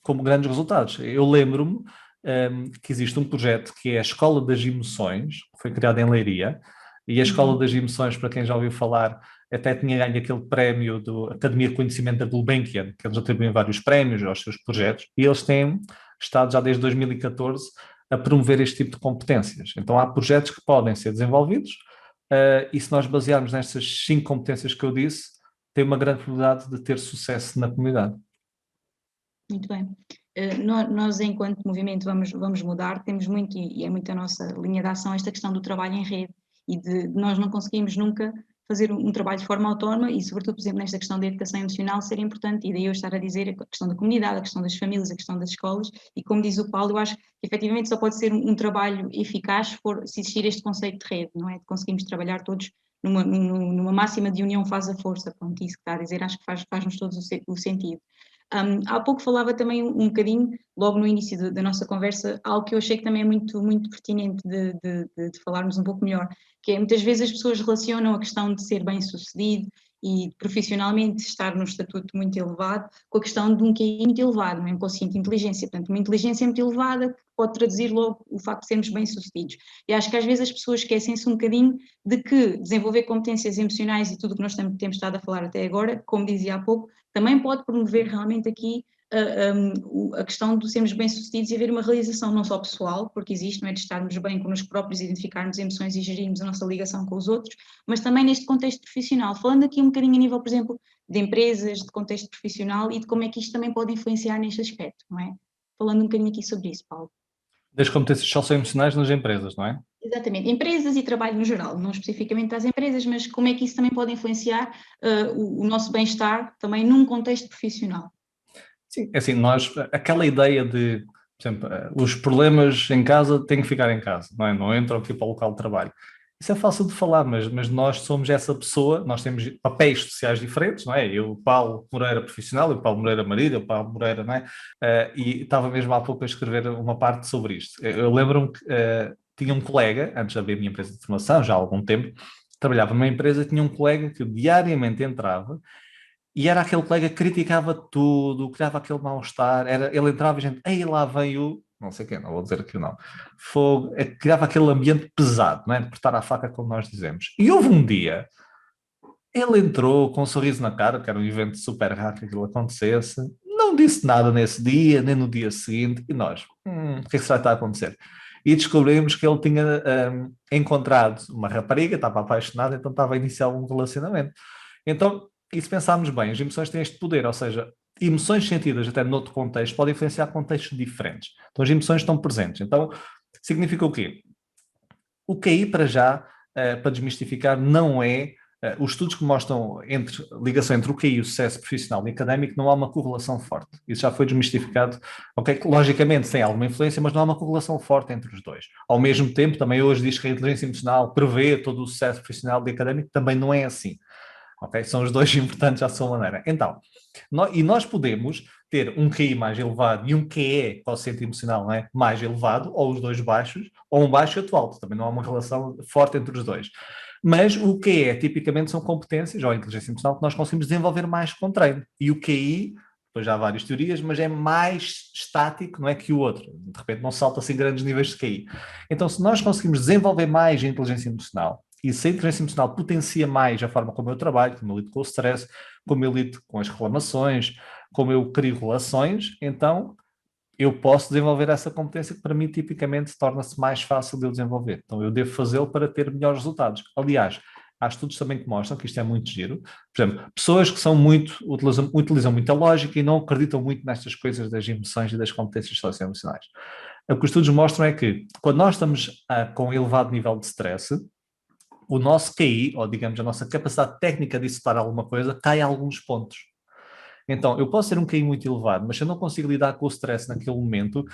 com grandes resultados. Eu lembro-me que existe um projeto que é a Escola das Emoções, que foi criada em Leiria, e a Escola das Emoções, para quem já ouviu falar, até tinha ganho aquele prémio da Academia de Conhecimento da Gulbenkian, que eles atribuem vários prémios aos seus projetos, e eles têm estado já desde 2014 a promover este tipo de competências. Então há projetos que podem ser desenvolvidos, e se nós basearmos nestas 5 competências que eu disse, tem uma grande probabilidade de ter sucesso na comunidade. Muito bem. Nós, enquanto movimento, vamos mudar, temos muito, e é muito a nossa linha de ação, esta questão do trabalho em rede, e de nós não conseguimos nunca fazer um trabalho de forma autónoma e, sobretudo, por exemplo, nesta questão da educação emocional ser importante, e daí eu estar a dizer a questão da comunidade, a questão das famílias, a questão das escolas, e como diz o Paulo, eu acho que efetivamente só pode ser um trabalho eficaz se existir este conceito de rede, não é? De conseguirmos trabalhar todos numa máxima de união faz a força, pronto, isso que está a dizer, acho que faz-nos todos o sentido. Há pouco falava também um bocadinho, logo no início da nossa conversa, algo que eu achei que também é muito, muito pertinente de falarmos um pouco melhor, que é muitas vezes as pessoas relacionam a questão de ser bem-sucedido e profissionalmente estar num estatuto muito elevado com a questão de um QI muito elevado, um quociente de inteligência, portanto uma inteligência muito elevada que pode traduzir logo o facto de sermos bem-sucedidos. E acho que às vezes as pessoas esquecem-se um bocadinho de que desenvolver competências emocionais e tudo o que nós temos estado a falar até agora, como dizia há pouco, também pode promover realmente aqui a questão de sermos bem-sucedidos e haver uma realização não só pessoal, porque existe, não é, de estarmos bem connosco próprios, identificarmos emoções e gerirmos a nossa ligação com os outros, mas também neste contexto profissional, falando aqui um bocadinho a nível, por exemplo, de empresas, de contexto profissional e de como é que isto também pode influenciar neste aspecto, não é? Falando um bocadinho aqui sobre isso, Paulo. Das competências socioemocionais nas empresas, não é? Exatamente, empresas e trabalho no geral, não especificamente às empresas, mas como é que isso também pode influenciar o nosso bem-estar também num contexto profissional? Sim, é assim, aquela ideia de, por exemplo, os problemas em casa têm que ficar em casa, não é? Não entram aqui para o local de trabalho. Isso é fácil de falar, mas nós somos essa pessoa, nós temos papéis sociais diferentes, não é? Eu, Paulo Moreira profissional, eu, Paulo Moreira marido, eu, Paulo Moreira, não é? E estava mesmo há pouco a escrever uma parte sobre isto. Eu lembro-me que tinha um colega, antes de abrir a minha empresa de formação, já há algum tempo, trabalhava numa empresa, tinha um colega que diariamente entrava e era aquele colega que criticava tudo, criava aquele mal-estar, ele entrava e a gente, ei, lá vem o, não sei quem, não vou dizer aqui o nome, fogo, criava aquele ambiente pesado, não é? De cortar a faca, como nós dizemos. E houve um dia, ele entrou com um sorriso na cara, que era um evento super raro que aquilo acontecesse, não disse nada nesse dia, nem no dia seguinte, e nós, o que é que será que está a acontecer? E descobrimos que ele tinha encontrado uma rapariga, estava apaixonado, então estava a iniciar um relacionamento. Então, e se pensarmos bem, as emoções têm este poder, ou seja, emoções sentidas até noutro contexto podem influenciar contextos diferentes. Então as emoções estão presentes. Então, significa o quê? O QI, para já, para desmistificar, não é os estudos que mostram ligação entre o QI e o sucesso profissional e académico, não há uma correlação forte. Isso já foi desmistificado. Ok, logicamente tem alguma influência, mas não há uma correlação forte entre os dois. Ao mesmo tempo, também hoje diz que a inteligência emocional prevê todo o sucesso profissional e académico, também não é assim. Okay? São os dois importantes à sua maneira. Então, nós podemos ter um QI mais elevado e um QE, quociente emocional, não é? Mais elevado, ou os dois baixos, ou um baixo e outro alto. Também não há uma relação forte entre os dois. Mas o QE, tipicamente, são competências, ou inteligência emocional, que nós conseguimos desenvolver mais com treino. E o QI, depois já há várias teorias, mas é mais estático, não é, que o outro. De repente não salta assim grandes níveis de QI. Então, se nós conseguimos desenvolver mais a inteligência emocional, e se a inteligência emocional potencia mais a forma como eu trabalho, como eu lido com o stress, como eu lido com as reclamações, como eu crio relações, então eu posso desenvolver essa competência que para mim tipicamente torna-se mais fácil de eu desenvolver. Então eu devo fazê-lo para ter melhores resultados. Aliás, há estudos também que mostram que isto é muito giro. Por exemplo, pessoas que utilizam muita lógica e não acreditam muito nestas coisas das emoções e das competências socioemocionais. O que os estudos mostram é que quando nós estamos com um elevado nível de stress, o nosso QI, ou digamos a nossa capacidade técnica de executar alguma coisa, cai a alguns pontos. Então, eu posso ter um QI muito elevado, mas se eu não consigo lidar com o stress naquele momento,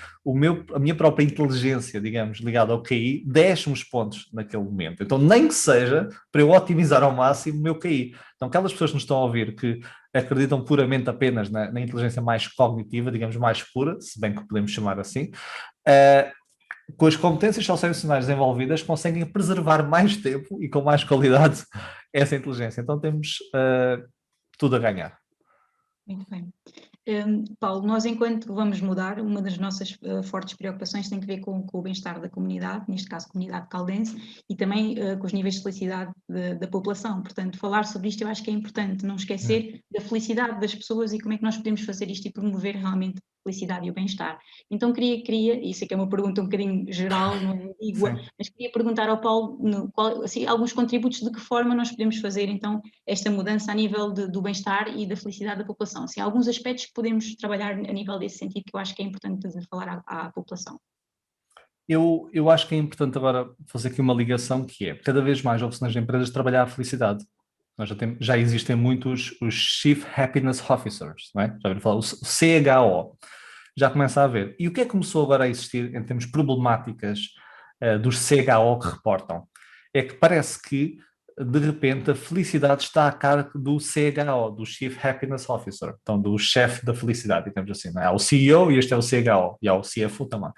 a minha própria inteligência, digamos, ligada ao QI, desce uns pontos naquele momento. Então, nem que seja para eu otimizar ao máximo o meu QI. Então, aquelas pessoas que nos estão a ouvir que acreditam puramente apenas na inteligência mais cognitiva, digamos, mais pura, se bem que podemos chamar assim, com as competências socioemocionais desenvolvidas, conseguem preservar mais tempo e com mais qualidade essa inteligência. Então temos tudo a ganhar. Muito bem. Paulo, nós enquanto vamos mudar, uma das nossas fortes preocupações tem que ver com o bem-estar da comunidade, neste caso a comunidade caldense, e também com os níveis de felicidade da população. Portanto, falar sobre isto eu acho que é importante, não esquecer da felicidade das pessoas e como é que nós podemos fazer isto e promover realmente a felicidade e o bem-estar. Então queria, e sei que é uma pergunta um bocadinho geral, não é ambígua, mas queria perguntar ao Paulo assim, alguns contributos de que forma nós podemos fazer então esta mudança a nível do bem-estar e da felicidade da população. Assim, há alguns aspectos que podemos trabalhar a nível desse sentido que eu acho que é importante falar à população. Eu acho que é importante agora fazer aqui uma ligação que é, cada vez mais ouve-se nas empresas trabalhar a felicidade. Nós já existem muitos os Chief Happiness Officers, não é? Já ouviram falar, o CHO. Já começa a haver. E o que é que começou agora a existir em termos problemáticas dos CHO que reportam? É que parece que, de repente, a felicidade está a cargo do CHO, do Chief Happiness Officer, então do chefe da felicidade, digamos assim. Não é? Há o CEO e este é o CHO, e há o CFO também.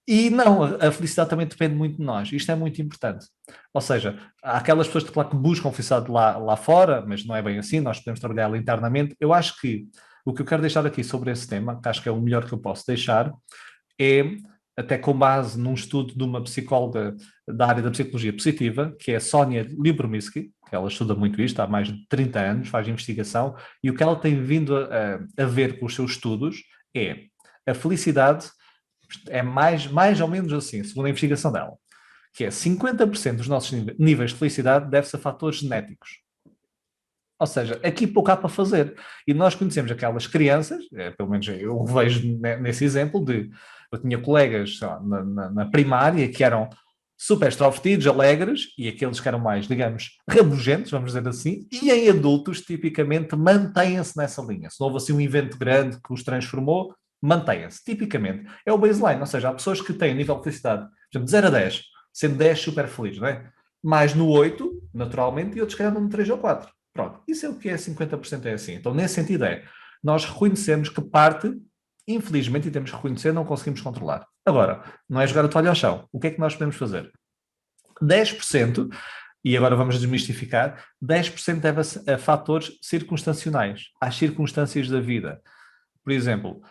E não, a felicidade também depende muito de nós. Isto é muito importante. Ou seja, há aquelas pessoas que buscam felicidade lá fora, mas não é bem assim, nós podemos trabalhar ela internamente. Eu acho que o que eu quero deixar aqui sobre esse tema, que acho que é o melhor que eu posso deixar, é, até com base num estudo de uma psicóloga da área da psicologia positiva, que é a Sonia Lyubomirsky, que ela estuda muito isto há mais de 30 anos, faz investigação, e o que ela tem vindo a ver com os seus estudos é a felicidade é mais ou menos assim, segundo a investigação dela, que é 50% dos nossos níveis de felicidade deve-se a fatores genéticos. Ou seja, aqui pouco há para fazer. E nós conhecemos aquelas crianças, pelo menos eu vejo nesse exemplo, eu tinha colegas lá, na primária que eram super extrovertidos, alegres, e aqueles que eram mais, digamos, rabugentos, vamos dizer assim, e em adultos, tipicamente, mantêm-se nessa linha. Se não houve assim um evento grande que os transformou, mantêm-se, tipicamente. É o baseline, ou seja, há pessoas que têm nível de felicidade, por exemplo, de 0 a 10, sendo 10 super feliz, não é? Mais no 8, naturalmente, e outros que andam no 3 ou 4. Pronto, isso é o que é 50% é assim. Então, nesse sentido nós reconhecemos que parte, infelizmente, e temos que reconhecer, não conseguimos controlar. Agora, não é jogar a toalha ao chão. O que é que nós podemos fazer? 10%, e agora vamos desmistificar, 10% deve-se a fatores circunstanciais, às circunstâncias da vida. Por exemplo,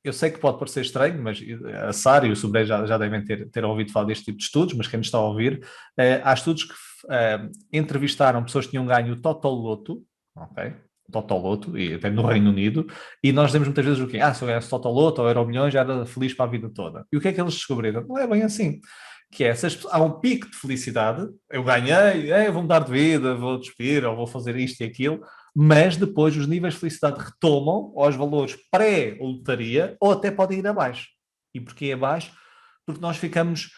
eu sei que pode parecer estranho, mas a Sara e o Sobreiro já devem ter ouvido falar deste tipo de estudos, mas quem nos está a ouvir, há estudos que entrevistaram pessoas que tinham ganho o Totoloto, ok? Totoloto, e até no Reino Unido, e nós dizemos muitas vezes o quê? Se eu ganhasse Totoloto ou Euromilhões, já era feliz para a vida toda. E o que é que eles descobriram? Não é bem assim. Que é, há um pico de felicidade, eu ganhei, eu vou mudar de vida, vou despir, ou vou fazer isto e aquilo, mas depois os níveis de felicidade retomam aos valores pré-lotaria ou até podem ir abaixo. E porquê abaixo? Porque nós ficamos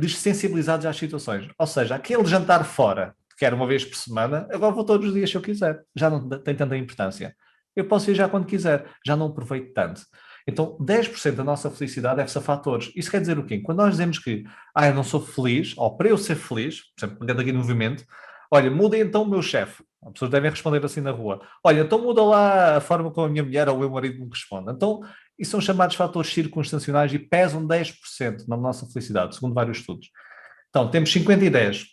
dessensibilizados às situações. Ou seja, aquele jantar fora, que era uma vez por semana, agora vou todos os dias se eu quiser. Já não tem tanta importância. Eu posso viajar quando quiser, já não aproveito tanto. Então, 10% da nossa felicidade deve-se a fatores. Isso quer dizer o quê? Quando nós dizemos que eu não sou feliz, ou para eu ser feliz, por exemplo, pegando aqui no movimento, olha, muda então o meu chefe. As pessoas devem responder assim na rua. Olha, então muda lá a forma como a minha mulher ou o meu marido me responde. Então, isso são chamados fatores circunstanciais e pesam 10% na nossa felicidade, segundo vários estudos. Então, temos 50 e 10.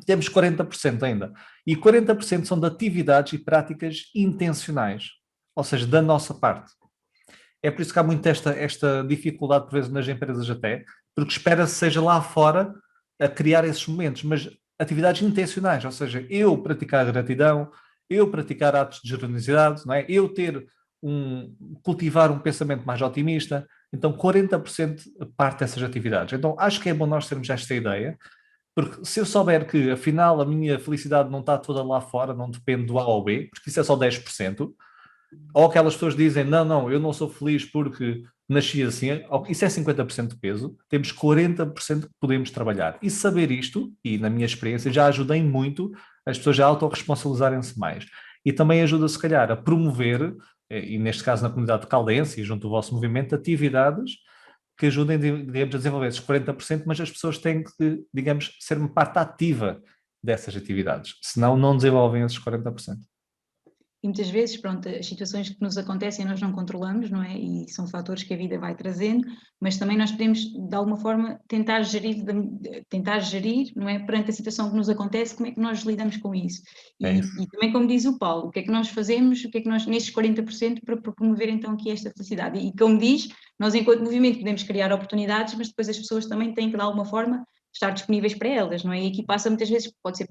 Temos 40% ainda. E 40% são de atividades e práticas intencionais. Ou seja, da nossa parte. É por isso que há muito esta dificuldade, por vezes, nas empresas até, porque espera-se seja lá fora a criar esses momentos, mas atividades intencionais, ou seja, eu praticar gratidão, eu praticar atos de generosidade, não é? Eu cultivar um pensamento mais otimista. Então, 40% parte dessas atividades. Então, acho que é bom nós termos esta ideia, porque se eu souber que, afinal, a minha felicidade não está toda lá fora, não depende do A ou B, porque isso é só 10%, ou aquelas pessoas dizem, não, eu não sou feliz porque nasci assim, isso é 50% de peso, temos 40% que podemos trabalhar. E saber isto, e na minha experiência, já ajudei muito as pessoas a autorresponsabilizarem-se mais. E também ajuda, se calhar, a promover, e neste caso na comunidade de Caldense e junto ao vosso movimento, atividades que ajudem, digamos, a desenvolver esses 40%, mas as pessoas têm que, digamos, ser uma parte ativa dessas atividades, senão não desenvolvem esses 40%. E muitas vezes, pronto, as situações que nos acontecem nós não controlamos, não é? E são fatores que a vida vai trazendo, mas também nós podemos, de alguma forma, tentar gerir, não é? Perante a situação que nos acontece, como é que nós lidamos com isso? E também, como diz o Paulo, o que é que nós fazemos, o que é que nós, nestes 40%, para promover então aqui esta felicidade? E como diz, nós enquanto movimento podemos criar oportunidades, mas depois as pessoas também têm que, de alguma forma, estar disponíveis para elas, não é? E aqui passa muitas vezes, pode ser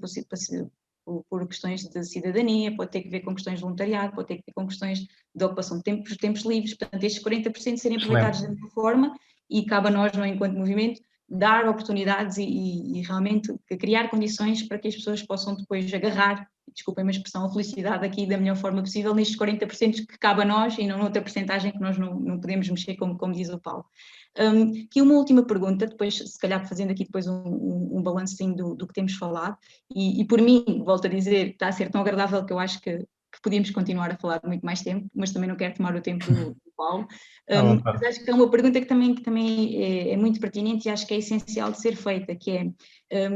por questões de cidadania, pode ter que ver com questões de voluntariado, pode ter que ver com questões de ocupação de tempos livres, portanto estes 40% serem aproveitados da mesma forma e cabe a nós, não é, enquanto movimento, dar oportunidades e realmente criar condições para que as pessoas possam depois agarrar, desculpem a expressão, a felicidade aqui da melhor forma possível nestes 40% que cabe a nós e não noutra percentagem que nós não podemos mexer, como diz o Paulo. Aqui uma última pergunta, depois se calhar fazendo aqui depois um balancinho do que temos falado, e por mim, volto a dizer, está a ser tão agradável que eu acho que podíamos continuar a falar muito mais tempo, mas também não quero tomar o tempo do Paulo. Mas acho que é uma pergunta que também é muito pertinente e acho que é essencial de ser feita, que é,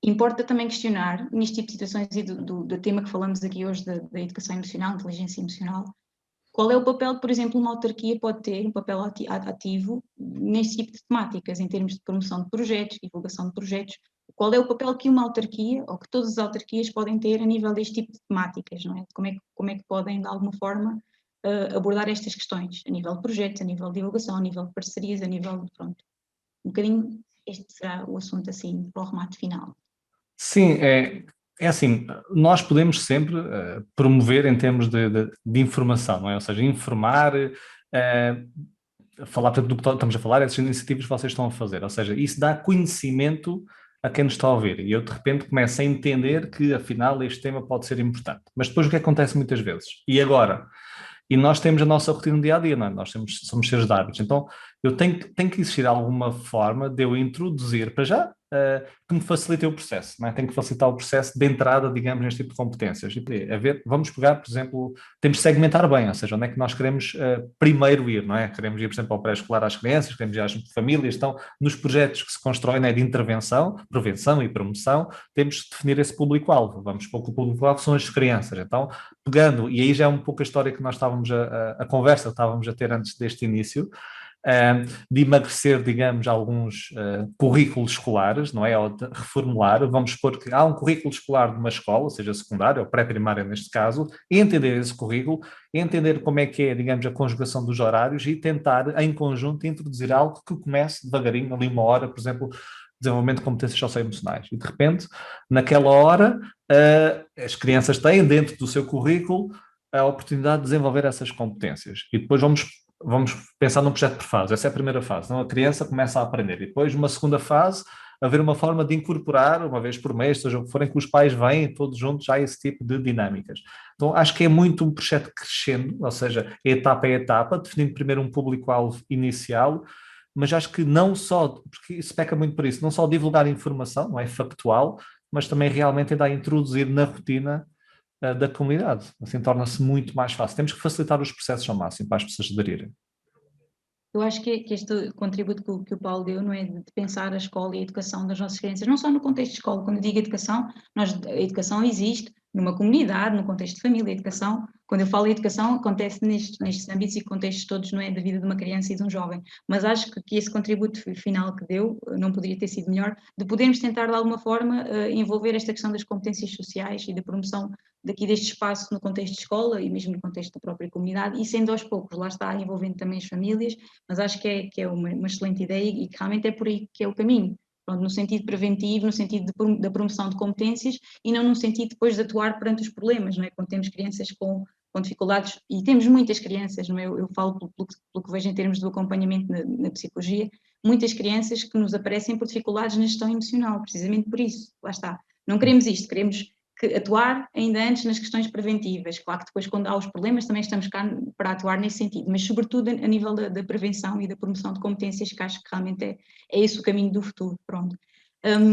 importa também questionar, neste tipo de situações e do tema que falamos aqui hoje da educação emocional, inteligência emocional, qual é o papel que, por exemplo, uma autarquia pode ter, um papel ativo neste tipo de temáticas, em termos de promoção de projetos, divulgação de projetos? Qual é o papel que uma autarquia, ou que todas as autarquias podem ter a nível deste tipo de temáticas, não é? Como é que podem, de alguma forma, abordar estas questões, a nível de projetos, a nível de divulgação, a nível de parcerias, a nível de, pronto, um bocadinho, este será o assunto, assim, para o remate final. Sim, é assim, nós podemos sempre promover em termos de informação, não é? Ou seja, informar, falar do que estamos a falar, essas iniciativas que vocês estão a fazer, ou seja, isso dá conhecimento a quem nos está a ouvir, e eu de repente começo a entender que afinal este tema pode ser importante. Mas depois o que acontece muitas vezes? E agora? E nós temos a nossa rotina do dia-a-dia, não é? Nós somos seres de hábitos, então tem que existir alguma forma de eu introduzir, para já, que me facilite o processo, não é? Tem que facilitar o processo de entrada, digamos, neste tipo de competências. Vamos pegar, por exemplo, temos de segmentar bem, ou seja, onde é que nós queremos primeiro ir, não é? Queremos ir, por exemplo, ao pré-escolar às crianças, queremos ir às famílias, então, nos projetos que se constroem, né, de intervenção, prevenção e promoção, temos de definir esse público-alvo. Vamos supor que o público-alvo são as crianças, então, pegando, e aí já é um pouco a história que nós estávamos a conversa que estávamos a ter antes deste início, de emagrecer, digamos, alguns currículos escolares, não é? Ou de reformular, vamos supor que há um currículo escolar de uma escola, seja secundária ou pré-primária neste caso, e entender esse currículo, entender como é que é, digamos, a conjugação dos horários e tentar, em conjunto, introduzir algo que comece devagarinho, ali 1 hora, por exemplo, desenvolvimento de competências socioemocionais. E, de repente, naquela hora, as crianças têm dentro do seu currículo a oportunidade de desenvolver essas competências. E depois vamos pensar num projeto por fase. Essa é a primeira fase. Então, a criança começa a aprender. E depois, uma segunda fase, haver uma forma de incorporar, uma vez por mês, seja o que forem, que os pais vêm todos juntos já a esse tipo de dinâmicas. Então, acho que é muito um projeto crescendo, ou seja, etapa a etapa, definindo primeiro um público-alvo inicial, mas acho que não só, porque isso peca muito por isso, não só divulgar informação, não é factual, mas também realmente ainda a introduzir na rotina da comunidade. Assim torna-se muito mais fácil. Temos que facilitar os processos ao máximo para as pessoas aderirem. Eu acho que este contributo que o Paulo deu, não é, de pensar a escola e a educação das nossas crianças, não só no contexto de escola. Quando eu digo educação, a educação existe numa comunidade, no contexto de família. A educação, quando eu falo em educação, acontece nestes âmbitos e contextos todos, não é, da vida de uma criança e de um jovem. Mas acho que esse contributo final que deu não poderia ter sido melhor, de podermos tentar de alguma forma envolver esta questão das competências sociais e da promoção daqui deste espaço no contexto de escola e mesmo no contexto da própria comunidade, e sendo aos poucos, lá está, envolvendo também as famílias, mas acho que é uma excelente ideia e que realmente é por aí que é o caminho. Pronto, no sentido preventivo, no sentido da promoção de competências e não no sentido depois de atuar perante os problemas, não é? Quando temos crianças com dificuldades, e temos muitas crianças, não é? Eu falo pelo que vejo em termos do acompanhamento na psicologia, muitas crianças que nos aparecem por dificuldades na gestão emocional, precisamente por isso, lá está. Não queremos isto, queremos atuar ainda antes nas questões preventivas. Claro que depois, quando há os problemas, também estamos cá para atuar nesse sentido, mas sobretudo a nível da prevenção e da promoção de competências, que acho que realmente é esse o caminho do futuro. Pronto.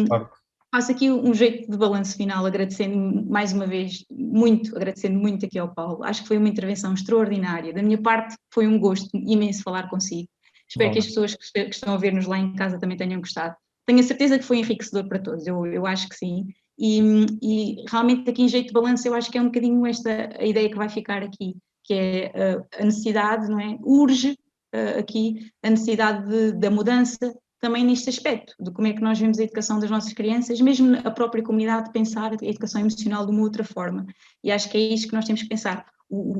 Claro. Faço aqui um jeito de balanço final, agradecendo mais uma vez, agradecendo muito aqui ao Paulo. Acho que foi uma intervenção extraordinária. Da minha parte, foi um gosto imenso falar consigo. Espero que as pessoas que estão a ver-nos lá em casa também tenham gostado. Tenho a certeza que foi enriquecedor para todos, eu acho que sim. E realmente aqui em jeito de balanço eu acho que é um bocadinho esta a ideia que vai ficar aqui, que é a necessidade, não é? Urge aqui a necessidade da mudança também neste aspecto, de como é que nós vemos a educação das nossas crianças, mesmo a própria comunidade pensar a educação emocional de uma outra forma. E acho que é isto que nós temos que pensar.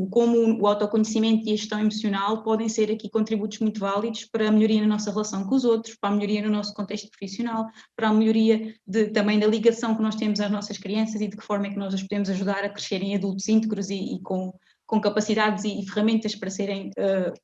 Como o autoconhecimento e a gestão emocional podem ser aqui contributos muito válidos para a melhoria na nossa relação com os outros, para a melhoria no nosso contexto profissional, para a melhoria também da ligação que nós temos às nossas crianças e de que forma é que nós as podemos ajudar a crescerem adultos íntegros e com capacidades e ferramentas para serem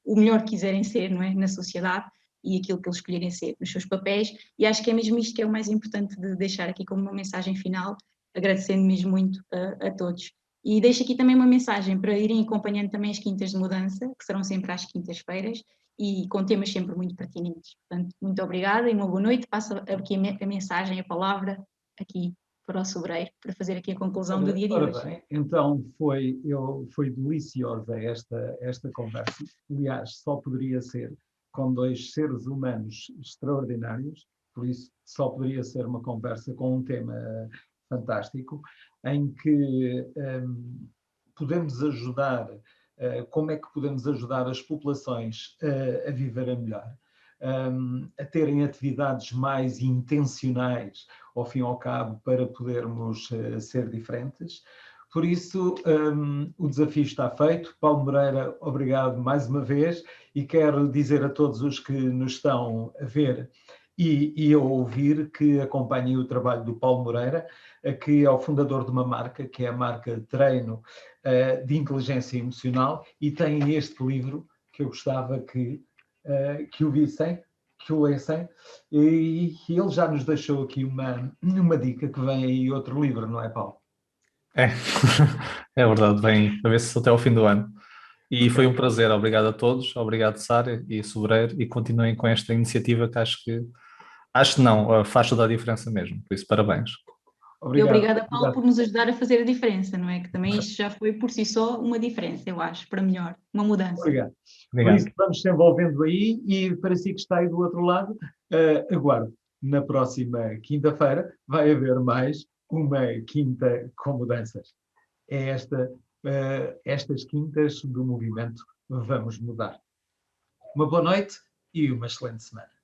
o melhor que quiserem ser, não é, na sociedade e aquilo que eles escolherem ser nos seus papéis. E acho que é mesmo isto que é o mais importante de deixar aqui como uma mensagem final, agradecendo mesmo muito a todos. E deixo aqui também uma mensagem para irem acompanhando também as quintas de mudança, que serão sempre às quintas-feiras, e com temas sempre muito pertinentes. Portanto, muito obrigada e uma boa noite. Passo aqui a mensagem, a palavra, aqui para o Sobreiro, para fazer aqui a conclusão do dia de hoje. Bem, então foi deliciosa esta conversa. Aliás, só poderia ser com dois seres humanos extraordinários, por isso só poderia ser uma conversa com um tema fantástico, em que podemos ajudar, como é que podemos ajudar as populações a viver a melhor, a terem atividades mais intencionais, ao fim e ao cabo, para podermos ser diferentes. Por isso, o desafio está feito. Paulo Moreira, obrigado mais uma vez, e quero dizer a todos os que nos estão a ver e a ouvir que acompanhem o trabalho do Paulo Moreira, que é o fundador de uma marca, que é a marca Treino de Inteligência Emocional, e tem este livro que eu gostava que o vissem, que o lessem, e ele já nos deixou aqui uma dica, que vem aí outro livro, não é, Paulo? É, é verdade, bem, a ver se até ao fim do ano. E foi um prazer. Obrigado a todos. Obrigado, Sara e Sobreiro. E continuem com esta iniciativa que acho que não, faz toda a diferença mesmo. Por isso, parabéns. E Obrigado. obrigada, Paulo, por nos ajudar a fazer a diferença, não é? Que também isto já foi por si só uma diferença, eu acho, para melhor, uma mudança. Obrigado. Obrigado. Por isso, vamos se envolvendo aí e para si que está aí do outro lado, aguardo. Na próxima quinta-feira vai haver mais uma quinta com mudanças. É estas quintas do movimento Vamos Mudar. Uma boa noite e uma excelente semana.